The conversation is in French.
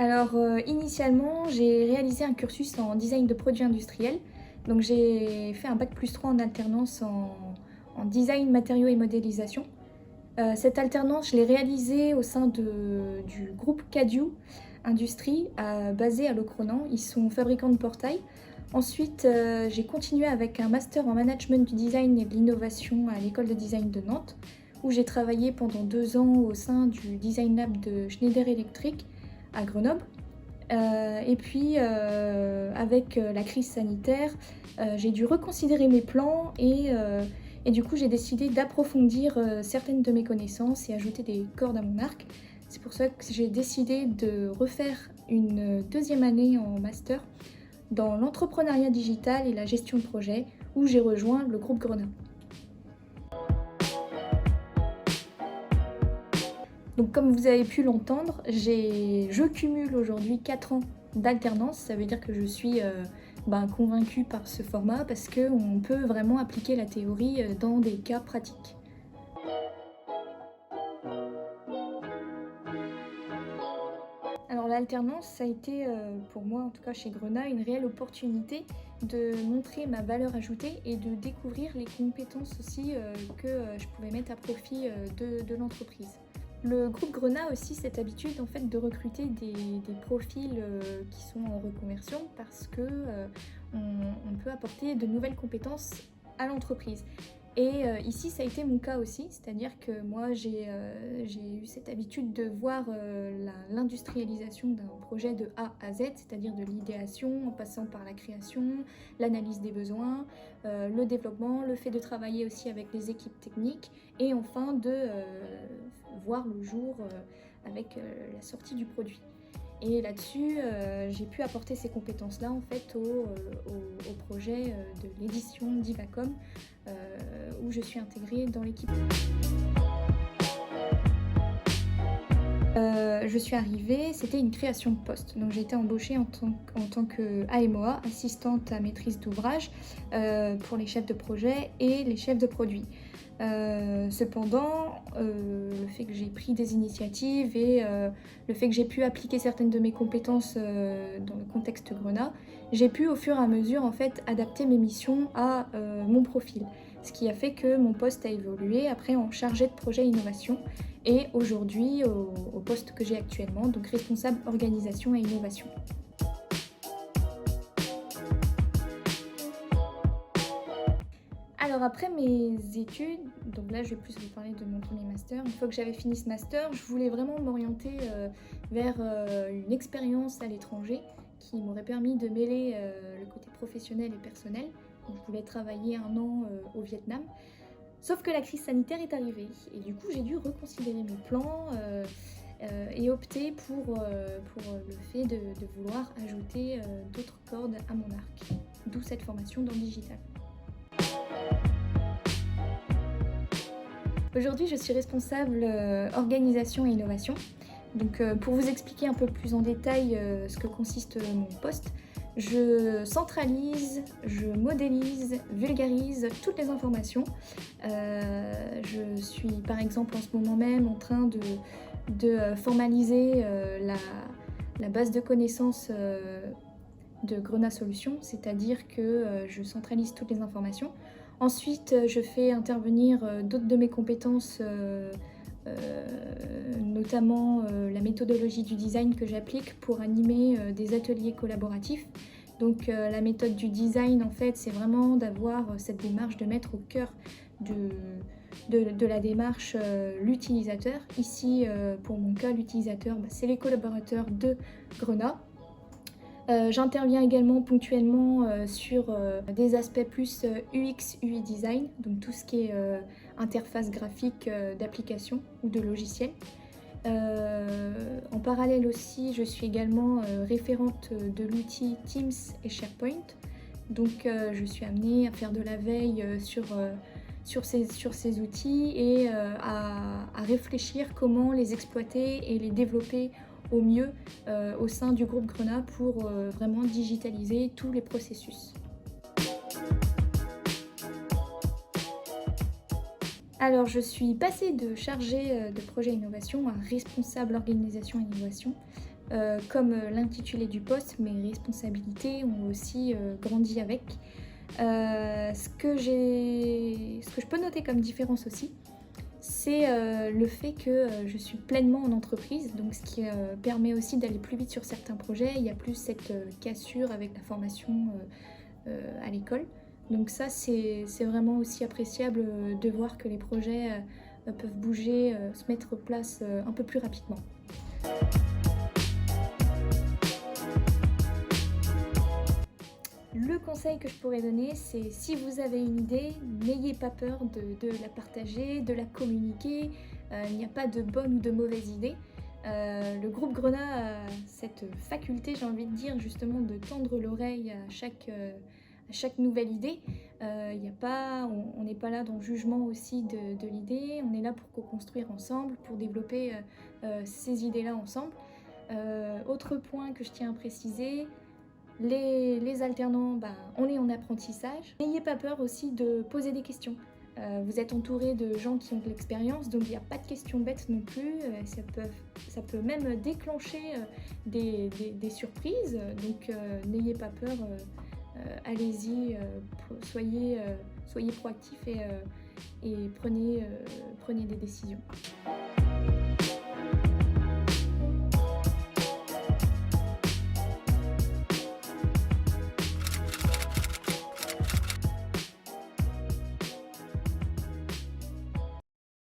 Alors, initialement, j'ai réalisé un cursus en design de produits industriels. Donc j'ai fait un bac+3 en alternance en design, matériaux et modélisation. Cette alternance, je l'ai réalisée au sein du groupe Cadieux Industrie, basé à Locronan. Ils sont fabricants de portails. Ensuite, j'ai continué avec un master en management du design et de l'innovation à l'école de design de Nantes, où j'ai travaillé pendant 2 ans au sein du design lab de Schneider Electric à Grenoble. Et puis, avec la crise sanitaire, j'ai dû reconsidérer mes plans et du coup, j'ai décidé d'approfondir certaines de mes connaissances et ajouter des cordes à mon arc. C'est pour ça que j'ai décidé de refaire une deuxième année en master dans l'entrepreneuriat digital et la gestion de projet, où j'ai rejoint le groupe Grenat. Donc comme vous avez pu l'entendre, je cumule aujourd'hui 4 ans d'alternance. Ça veut dire que je suis convaincue par ce format parce qu'on peut vraiment appliquer la théorie dans des cas pratiques. Alors l'alternance, ça a été pour moi, en tout cas chez Grenat, une réelle opportunité de montrer ma valeur ajoutée et de découvrir les compétences aussi que je pouvais mettre à profit de l'entreprise. Le groupe Grenat a aussi cette habitude en fait de recruter des profils qui sont en reconversion parce que on peut apporter de nouvelles compétences à l'entreprise. Et ici, ça a été mon cas aussi, c'est-à-dire que moi, j'ai eu cette habitude de voir l'industrialisation d'un projet de A à Z, c'est-à-dire de l'idéation en passant par la création, l'analyse des besoins, le développement, le fait de travailler aussi avec les équipes techniques et enfin de voir le jour avec la sortie du produit. Et là-dessus, j'ai pu apporter ces compétences-là en fait au projet de l'édition d'Ivacom, où je suis intégrée dans l'équipe. Je suis arrivée, c'était une création de poste. Donc j'ai été embauchée en tant que AMOA, assistante à maîtrise d'ouvrage, pour les chefs de projet et les chefs de produit. Cependant, le fait que j'ai pris des initiatives et le fait que j'ai pu appliquer certaines de mes compétences dans le contexte Grenat, j'ai pu au fur et à mesure en fait adapter mes missions à mon profil. Ce qui a fait que mon poste a évolué après en chargé de projet innovation et aujourd'hui au poste que j'ai actuellement, donc responsable organisation et innovation. Alors après mes études, donc là je vais plus vous parler de mon premier master, une fois que j'avais fini ce master, je voulais vraiment m'orienter vers une expérience à l'étranger qui m'aurait permis de mêler le côté professionnel et personnel. Donc, je voulais travailler 1 an au Vietnam. Sauf que la crise sanitaire est arrivée et du coup j'ai dû reconsidérer mes plans et opter pour le fait de vouloir ajouter d'autres cordes à mon arc, d'où cette formation dans le digital. Aujourd'hui, je suis responsable organisation et innovation. Donc, pour vous expliquer un peu plus en détail ce que consiste mon poste, je centralise, je modélise, vulgarise toutes les informations. Je suis par exemple en ce moment même en train de formaliser la base de connaissances de Grenat Solutions, c'est-à-dire que je centralise toutes les informations. Ensuite, je fais intervenir d'autres de mes compétences, notamment la méthodologie du design que j'applique pour animer des ateliers collaboratifs. Donc la méthode du design, en fait, c'est vraiment d'avoir cette démarche, de mettre au cœur de la démarche l'utilisateur. Ici, pour mon cas, l'utilisateur, c'est les collaborateurs de Grenat. J'interviens également ponctuellement sur des aspects plus UX, UI design, donc tout ce qui est interface graphique d'application ou de logiciel. En parallèle aussi, je suis également référente de l'outil Teams et SharePoint. Donc je suis amenée à faire de la veille sur ces outils et à réfléchir comment les exploiter et les développer au mieux au sein du groupe Grenat pour vraiment digitaliser tous les processus. Alors je suis passée de chargée de projet innovation à responsable organisation et innovation Comme l'intitulé du poste, mes responsabilités ont aussi grandi avec. Ce que je peux noter comme différence aussi, c'est le fait que je suis pleinement en entreprise, donc ce qui permet aussi d'aller plus vite sur certains projets. Il y a plus cette cassure avec la formation à l'école. Donc ça, c'est vraiment aussi appréciable de voir que les projets peuvent bouger, se mettre en place un peu plus rapidement. Le conseil que je pourrais donner, c'est si vous avez une idée, n'ayez pas peur de la partager, de la communiquer. Il n'y a pas de bonne ou de mauvaise idée. Le groupe Grenat a cette faculté, j'ai envie de dire, justement de tendre l'oreille à chaque nouvelle idée. On n'est pas là dans le jugement aussi de l'idée, on est là pour co-construire ensemble, pour développer ces idées-là ensemble. Autre point que je tiens à préciser, les alternants, on est en apprentissage. N'ayez pas peur aussi de poser des questions. Vous êtes entouré de gens qui ont de l'expérience, donc il n'y a pas de questions bêtes non plus. Ça peut même déclencher des surprises, donc n'ayez pas peur. Allez-y, soyez proactifs et prenez des décisions.